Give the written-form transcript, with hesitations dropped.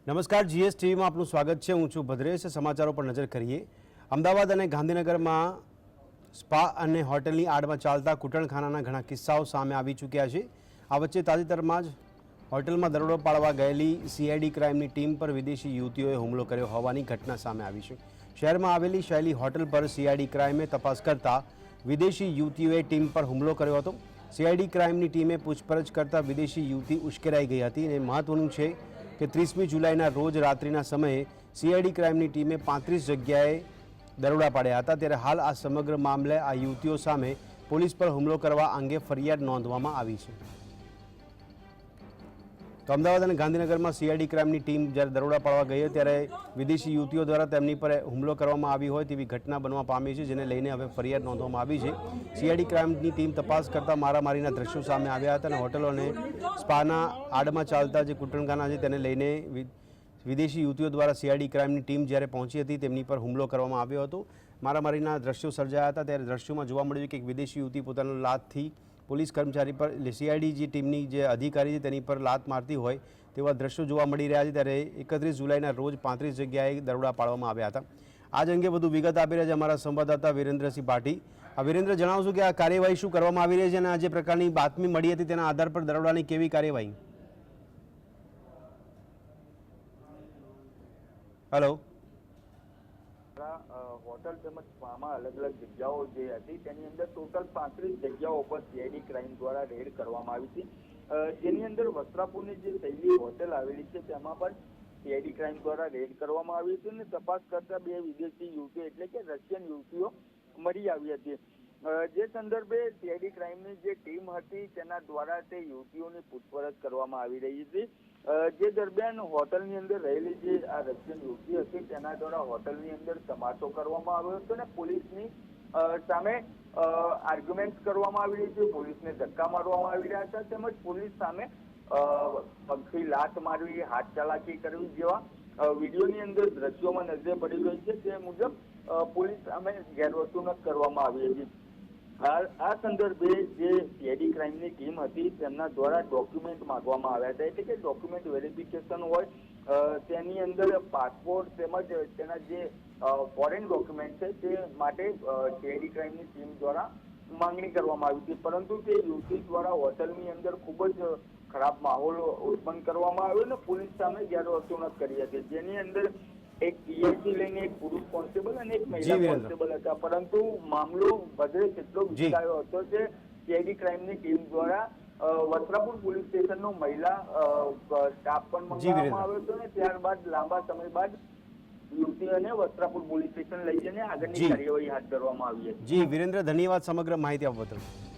નમસ્કાર, જીએસ ટીવીમાં આપનું સ્વાગત છે। હું છું ભદ્રેશ। સમાચારો પર નજર કરીએ। અમદાવાદ અને ગાંધીનગરમાં સ્પા અને હોટેલની આડમાં ચાલતા કૂટણખાનાના ઘણા કિસ્સાઓ સામે આવી ચૂક્યા છે। આ વચ્ચે તાજેતરમાં જ હોટેલમાં દરોડો પાડવા ગયેલી સીઆઈડી ક્રાઇમની ટીમ પર વિદેશી યુવતીઓએ હુમલો કર્યો હોવાની ઘટના સામે આવી છે। શહેરમાં આવેલી શૈલી હોટેલ પર સીઆઈડી ક્રાઇમે તપાસ કરતા વિદેશી યુવતીઓએ ટીમ પર હુમલો કર્યો હતો। સીઆઈડી ક્રાઇમની ટીમે પૂછપરછ કરતા વિદેશી યુવતી ઉશ્કેરાઈ ગઈ હતી અને મહત્વનું છે કે 30મી જુલાઈના રોજ રાત્રિના સમયે સીઆઈડી ક્રાઇમની ટીમે 35 જગ્યાએ દરોડા પાડ્યા હતા। ત્યારે હાલ આ સમગ્ર મામલે આ યુવતીઓ સામે પોલીસ પર હુમલો કરવા અંગે ફરિયાદ નોંધવામાં આવી છે। તો અમદાવાદ અને ગાંધીનગરમાં સીઆઈડી ક્રાઇમની ટીમ જ્યારે દરોડા પાડવા ગઈ ત્યારે વિદેશી યુવતીઓ દ્વારા તેમની પર હુમલો કરવામાં આવી હોય તેવી ઘટના બનવા પામી છે, જેને લઈને હવે ફરિયાદ નોંધવામાં આવી છે। સીઆઈડી ક્રાઇમની ટીમ તપાસ કરતા મારામારીના દ્રશ્યો સામે આવ્યા હતા અને હોટલો અને સ્પાના આડમાં ચાલતા જે કૂટણખાના છે તેને લઈને વિદેશી યુવતીઓ દ્વારા સીઆઈડી ક્રાઇમની ટીમ જ્યારે પહોંચી હતી તેમની પર હુમલો કરવામાં આવ્યો હતો। મારામારીના દ્રશ્યો સર્જાયા હતા ત્યારે દ્રશ્યોમાં જોવા મળ્યું કે એક વિદેશી યુવતી પોતાના લાતથી પોલીસ કર્મચારી પર સીઆઈડી જે ટીમની જે અધિકારી છે તેની પર લાત મારતી હોય તેવા દ્રશ્યો જોવા મળી રહ્યા છે। ત્યારે 31 જુલાઈના રોજ 35 જગ્યાએ દરોડા પાડવામાં આવ્યા હતા। આજ અંગે વધુ વિગત આપી રહ્યા છે અમારા સંવાદદાતા વિરેન્દ્રસિંહ પાટી। વિરેન્દ્ર, જણાવશું કે આ કાર્યવાહી શું કરવામાં આવી રહી છે અને આ જે પ્રકારની બાતમી મળી હતી તેના આધાર પર દરોડાની કેવી કાર્યવાહી? હેલો। હોટલ તેમજ સ્પામાં અલગ અલગ જગ્યાઓ જે હતી તેની અંદર ટોટલ 35 જગ્યાઓ પર સીઆઈડી ક્રાઇમ દ્વારા રેડ કરવામાં આવી હતી, જેની અંદર વસ્ત્રાપુરની જે શૈલી હોટેલ આવેલી છે તેમાં પણ સીઆઈડી ક્રાઇમ દ્વારા રેડ કરવામાં આવી હતી અને તપાસ કરતા 2 વિદેશી યુવતીઓ એટલે કે રશિયન યુવતીઓ મળી આવી હતી। જે સંદર્ભે સીઆઈડી ક્રાઇમની જે ટીમ હતી તેના દ્વારા તે યુવતીઓની પૂછપરછ કરવામાં આવી રહી હતી। જે દરમિયાન હોટલની અંદર રહેલી જે આ રશિયન યુવતી હતી તેના દ્વારા હોટલની અંદર તમાશો કરવામાં આવ્યો હતો અને પોલીસની સામે આર્ગ્યુમેન્ટ કરવામાં આવી રહી છે, પોલીસને ધક્કા મારવામાં આવી રહ્યા હતા તેમજ પોલીસ સામે પગથી લાત મારવી, હાથ ચાલાકી કરવી જેવા વિડીયોની અંદર દ્રશ્યોમાં નજરે પડી રહી છે। તે મુજબ પોલીસ સામે ગેરવર્તણૂક કરવામાં આવી હતી। આ સંદર્ભે જે સીઆઈડી ક્રાઇમની ટીમ હતી તેમના દ્વારા ડોક્યુમેન્ટ માંગવામાં આવ્યા હતા, એટલે કે ડોક્યુમેન્ટ વેરિફિકેશન હોય તેની અંદર પાસપોર્ટ તેમજ તેના જે ફોરેન ડોક્યુમેન્ટ છે તે માટે સીઆઈડી ક્રાઇમની ટીમ દ્વારા માંગણી કરવામાં આવી હતી, પરંતુ તે યુવતી દ્વારા હોટલની અંદર ખૂબ જ ખરાબ માહોલ ઉત્પન્ન કરવામાં આવ્યો અને પોલીસ સામે ગેરવર્તણૂક કરી હતી, જેની અંદર એક પીએસથી લઈને એક પુરુષ કોન્સ્ટેબલ અને એક મહિલા કોન્સ્ટેબલ હતા, પરંતુ મામલો વધે એટલો વિસ્તરાયો હતો કે સીઆઈડી ક્રાઇમની ટીમ દ્વારા વસ્ત્રાપુર પોલીસ સ્ટેશનનો મહિલા સ્ટાફ પણ મંગાવવામાં આવ્યો હતો અને ત્યારબાદ લાંબા સમય બાદ યુવતીઓને વસ્ત્રાપુર પોલીસ સ્ટેશન લઈ જઈને આગળની કાર્યવાહી હાથ ધરવામાં આવી હતી। જી વિરેન્દ્ર, ધન્યવાદ સમગ્ર માહિતી આપવા બદલ।